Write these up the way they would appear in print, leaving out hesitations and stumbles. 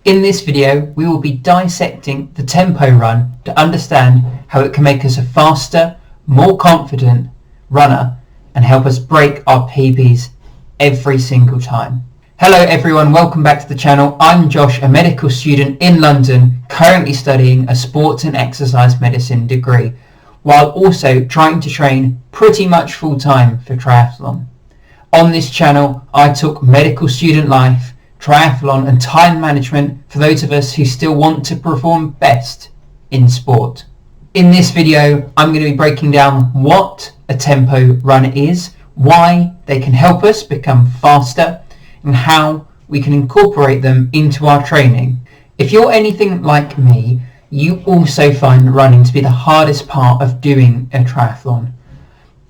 In this video, we will be dissecting the tempo run to understand how it can make us a faster, more confident runner and help us break our PBs every single time. Hello everyone, welcome back to the channel. I'm Josh, a medical student in London, currently studying a sports and exercise medicine degree, while also trying to train pretty much full time for triathlon. On this channel, I talk medical student life, triathlon and time management for those of us who still want to perform best in sport. In this video, I'm going to be breaking down what a tempo run is, why they can help us become faster, and how we can incorporate them into our training. If you're anything like me, you also find running to be the hardest part of doing a triathlon.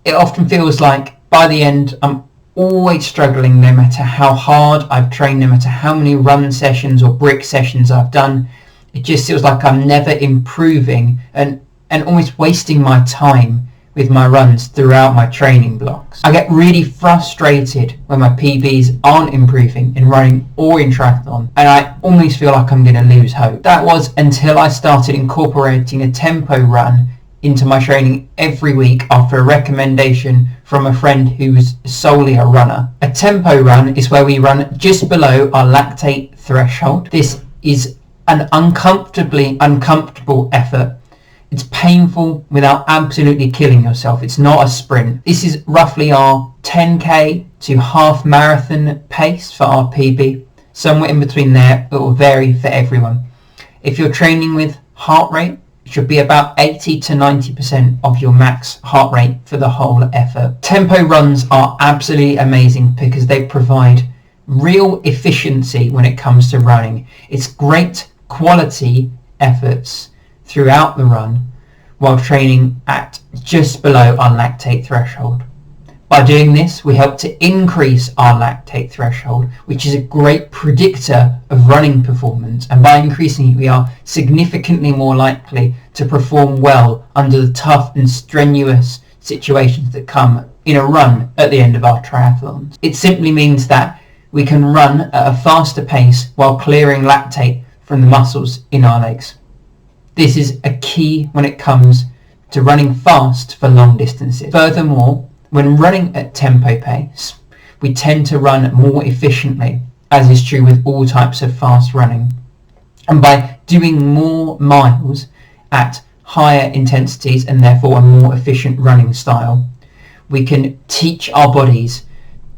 It often feels like by the end I'm always struggling, no matter how hard I've trained, no matter how many run sessions or brick sessions I've done. It just feels like I'm never improving and almost wasting my time with my runs throughout my training blocks. I get really frustrated when my PBs aren't improving in running or in triathlon, and I almost feel like I'm going to lose hope. That was until I started incorporating a tempo run into my training every week after a recommendation from a friend who's solely a runner. A tempo run is where we run just below our lactate threshold. This is an uncomfortably uncomfortable effort. It's painful without absolutely killing yourself. It's not a sprint. This is roughly our 10k to half marathon pace for our PB. Somewhere in between there. It will vary for everyone. If you're training with heart rate, it should be about 80 to 90% of your max heart rate for the whole effort. Tempo runs are absolutely amazing because they provide real efficiency when it comes to running. It's great quality efforts throughout the run while training at just below our lactate threshold. By doing this, we help to increase our lactate threshold, which is a great predictor of running performance, and by increasing it, we are significantly more likely to perform well under the tough and strenuous situations that come in a run at the end of our triathlons. It simply means that we can run at a faster pace while clearing lactate from the muscles in our legs. This is a key when it comes to running fast for long distances. Furthermore, when running at tempo pace, we tend to run more efficiently, as is true with all types of fast running. And by doing more miles at higher intensities and therefore a more efficient running style, we can teach our bodies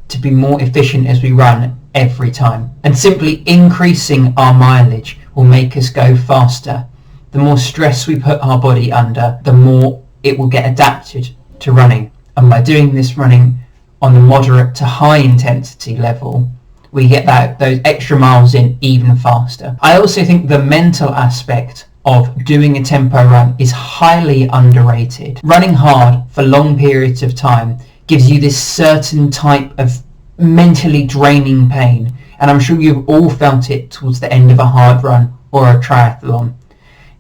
to be more efficient as we run every time. And simply increasing our mileage will make us go faster. The more stress we put our body under, the more it will get adapted to running. And by doing this running on the moderate to high intensity level, we get those extra miles in even faster. I also think the mental aspect of doing a tempo run is highly underrated. Running hard for long periods of time gives you this certain type of mentally draining pain. And I'm sure you've all felt it towards the end of a hard run or a triathlon.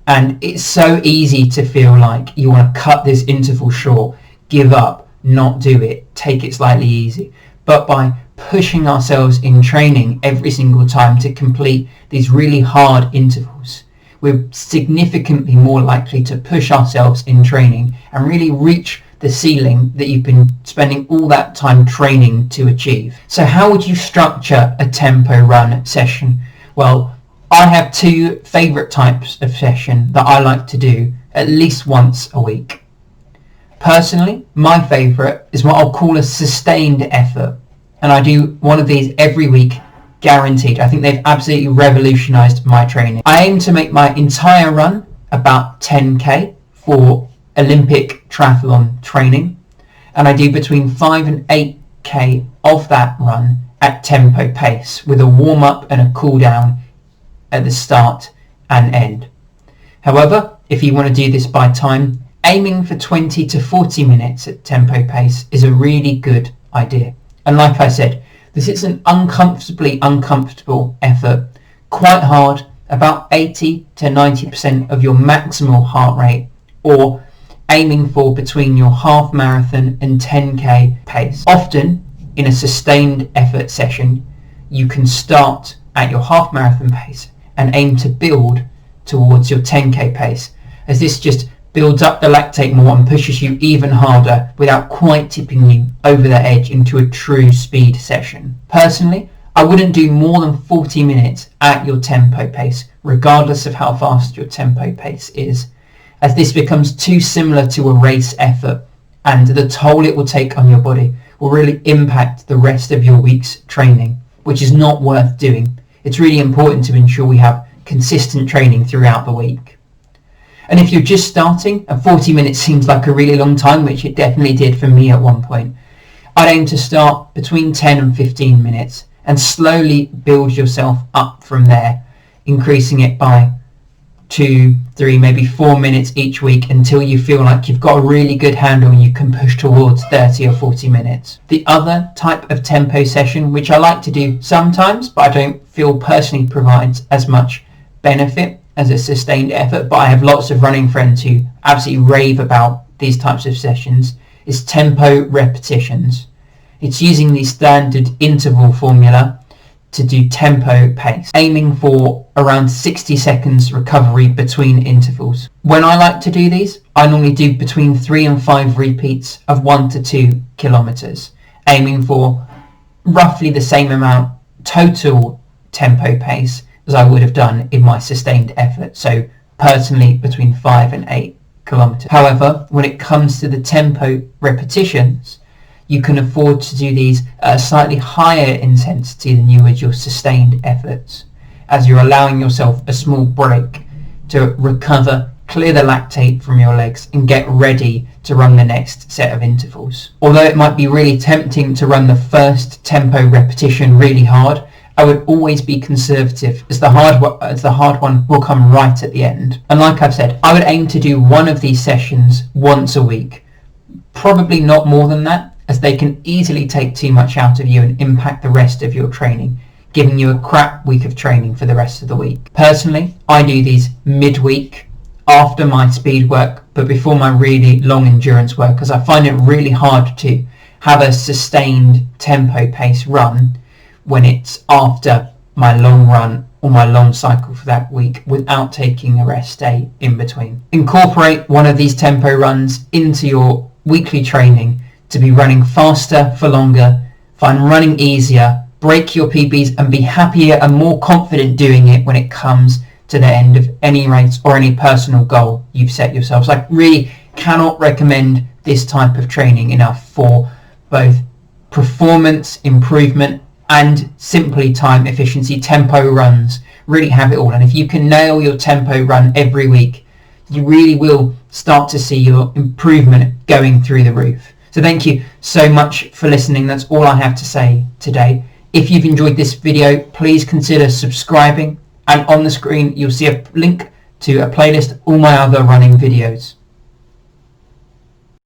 And it's so easy to feel like you want to cut this interval short, give up, not do it, take it slightly easy. But by pushing ourselves in training every single time to complete these really hard intervals, we're significantly more likely to push ourselves in training and really reach the ceiling that you've been spending all that time training to achieve. So how would you structure a tempo run session? Well, I have two favourite types of session that I like to do at least once a week. Personally, my favourite is what I'll call a sustained effort, and I do one of these every week, guaranteed. I think they've absolutely revolutionised my training. I aim to make my entire run about 10k for Olympic triathlon training, and I do between 5 and 8k of that run at tempo pace with a warm-up and a cool-down at the start and end. However, if you want to do this by time, aiming for 20 to 40 minutes at tempo pace is a really good idea. And like I said, this is an uncomfortably uncomfortable effort, quite hard, about 80 to 90% of your maximal heart rate, or aiming for between your half marathon and 10k pace. Often in a sustained effort session, you can start at your half marathon pace and aim to build towards your 10k pace, as this just builds up the lactate more and pushes you even harder without quite tipping you over the edge into a true speed session. Personally, I wouldn't do more than 40 minutes at your tempo pace, regardless of how fast your tempo pace is, as this becomes too similar to a race effort, and the toll it will take on your body will really impact the rest of your week's training, which is not worth doing. It's really important to ensure we have consistent training throughout the week. And if you're just starting and 40 minutes seems like a really long time, which it definitely did for me at one point, I'd aim to start between 10 and 15 minutes and slowly build yourself up from there, increasing it by 2, 3, maybe 4 minutes each week until you feel like you've got a really good handle and you can push towards 30 or 40 minutes. The other type of tempo session, which I like to do sometimes, but I don't feel personally provides as much benefit as a sustained effort, but I have lots of running friends who absolutely rave about these types of sessions, is tempo repetitions. It's using the standard interval formula to do tempo pace, aiming for around 60 seconds recovery between intervals. When I like to do these, I normally do between 3 and 5 repeats of 1 to 2 kilometers, aiming for roughly the same amount total tempo pace as I would have done in my sustained effort, so personally between 5 and 8 kilometers. However, when it comes to the tempo repetitions, you can afford to do these at a slightly higher intensity than you would your sustained efforts, as you're allowing yourself a small break to recover, clear the lactate from your legs and get ready to run the next set of intervals. Although it might be really tempting to run the first tempo repetition really hard, I would always be conservative, as the hard one will come right at the end. And like I've said, I would aim to do one of these sessions once a week, probably not more than that, as they can easily take too much out of you and impact the rest of your training, giving you a crap week of training for the rest of the week. Personally, I do these midweek after my speed work, but before my really long endurance work, as I find it really hard to have a sustained tempo pace run when it's after my long run or my long cycle for that week without taking a rest day in between. Incorporate one of these tempo runs into your weekly training to be running faster for longer, find running easier, break your PBs and be happier and more confident doing it when it comes to the end of any race or any personal goal you've set yourselves. I really cannot recommend this type of training enough for both performance improvement and simply time efficiency. Tempo runs really have it all, and if you can nail your tempo run every week, you really will start to see your improvement going through the roof. So thank you so much for listening. That's all I have to say today. If you've enjoyed this video, please consider subscribing, and on the screen you'll see a link to a playlist of all my other running videos.